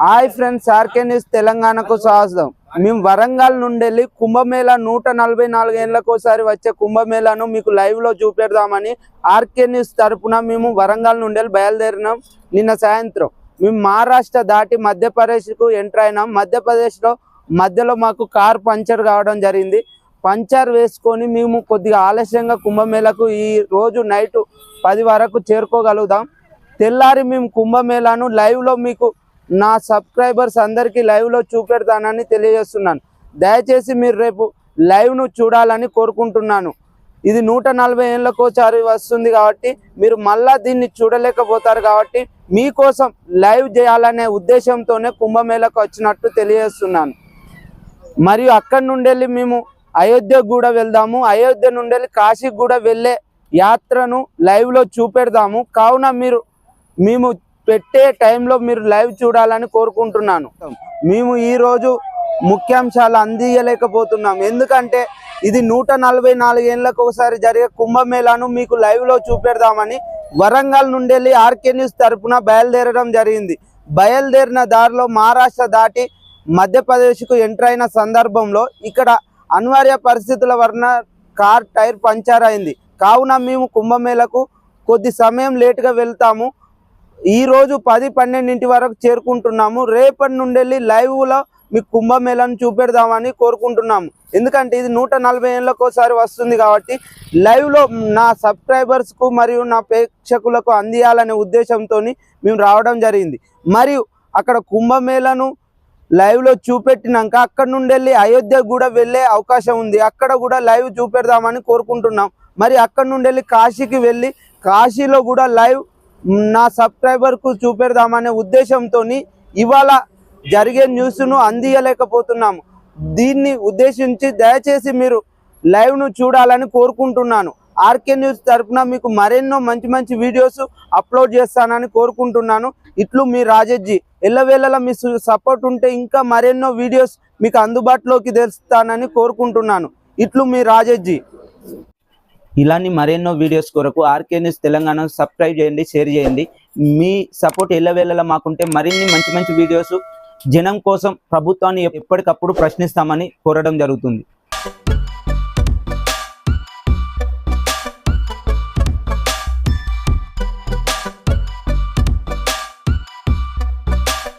Hi friends, RK news తెలంగాణకు స్వాగతం. మేము వరంగల్ నుండి వెళ్ళి కుంభమేళా 144 ఏళ్ళకోసారి వచ్చే కుంభమేళాను మీకు లైవ్ లో చూపెడదామని ఆర్కే న్యూస్ తరపున మేము వరంగల్ నుండి వెళ్ళి బయలుదేరినాం. నిన్న సాయంత్రం మేము మహారాష్ట్ర దాటి మధ్యప్రదేశ్కు ఎంటర్ అయినాం. మధ్యప్రదేశ్లో మధ్యలో మాకు కార్ పంచర్ కావడం జరిగింది. పంచర్ వేసుకొని మేము కొద్దిగా ఆలస్యంగా కుంభమేళాకు ఈ రోజు నైట్ 10 వరకు చేరుకోగలుగుతాం. తెల్లారి మేము కుంభమేళాను లైవ్ లో మీకు నా సబ్స్క్రైబర్స్ అందరికీ లైవ్ లో చూపెడతానని తెలియజేస్తున్నాను. దయచేసి మీరు రేపు లైవ్ ను చూడాలని కోరుకుంటున్నాను. ఇది 140 ఏళ్ళకోసారి వస్తుంది కాబట్టి మీరు మళ్ళా దీన్ని చూడలేకపోతారు. కాబట్టి మీకోసం లైవ్ చేయాలనే ఉద్దేశంతోనే కుంభమేళాకు వచ్చినట్టు తెలియజేస్తున్నాను. మరియు అక్కడి నుండి వెళ్ళి మేము అయోధ్యకు కూడా వెళ్దాము. అయోధ్య నుండి వెళ్ళి కాశీకి కూడా వెళ్ళే యాత్రను లైవ్ లో చూపెడదాము. కావున మేము పెట్టే టైంలో మీరు లైవ్ చూడాలని కోరుకుంటున్నాను. మేము ఈరోజు ముఖ్యాంశాలు అందించలేకపోతున్నాం, ఎందుకంటే ఇది 144 ఏళ్ళకు ఒకసారి జరిగే కుంభమేళాను మీకు లైవ్ లో చూపెడదామని వరంగల్ నుండి వెళ్ళి ఆర్కే న్యూస్ తరపున బయలుదేరడం జరిగింది. బయలుదేరిన దారిలో మహారాష్ట్ర దాటి మధ్యప్రదేశ్కు ఎంటర్ అయిన సందర్భంలో ఇక్కడ అనివార్య పరిస్థితుల వలన కార్ టైర్ పంచర్ అయింది. కావున మేము కుంభమేళాకు కొద్ది సమయం లేటుగా వెళ్తాము. ఈ రోజు 10-12 వరకు చేరుకుంటున్నాము. రేపటి నుండి వెళ్ళి లైవ్లో మీకు కుంభమేళాను చూపెడదామని కోరుకుంటున్నాము. ఎందుకంటే ఇది 140 ఏళ్ళకోసారి వస్తుంది కాబట్టి లైవ్లో నా సబ్స్క్రైబర్స్కు మరియు నా ప్రేక్షకులకు అందియాలనే ఉద్దేశంతో మేము రావడం జరిగింది. మరియు అక్కడ కుంభమేళాను లైవ్లో చూపెట్టినాక అక్కడ నుండి వెళ్ళి అయోధ్య కూడా వెళ్ళే అవకాశం ఉంది. అక్కడ కూడా లైవ్ చూపెడదామని కోరుకుంటున్నాం. మరి అక్కడ నుండి వెళ్ళి కాశీకి వెళ్ళి కాశీలో కూడా లైవ్ నా సబ్స్క్రైబర్కు చూపెడదామనే ఉద్దేశంతో ఇవాళ జరిగే న్యూస్ను అందించలేకపోతున్నాము. దీన్ని ఉద్దేశించి దయచేసి మీరు లైవ్ను చూడాలని కోరుకుంటున్నాను. ఆర్కే న్యూస్ తరఫున మీకు మరెన్నో మంచి వీడియోస్ అప్లోడ్ చేస్తానని కోరుకుంటున్నాను. ఇట్లు మీ రాజెజ్జి. ఎల్లవేళలా మీ సపోర్ట్ ఉంటే ఇంకా మరెన్నో వీడియోస్ మీకు అందుబాటులోకి తెస్తానని కోరుకుంటున్నాను. ఇట్లు మీ రాజెజ్జి. ఇలాంటి మరెన్నో వీడియోస్ కొరకు ఆర్కే న్యూస్ తెలంగాణ సబ్స్క్రైబ్ చేయండి, షేర్ చేయండి. మీ సపోర్ట్ ఎల్లవేళలా మాకుంటే మరిన్ని మంచి వీడియోస్ జనం కోసం ప్రభుత్వాన్ని ఎప్పటికప్పుడు ప్రశ్నిస్తామని కోరడం జరుగుతుంది.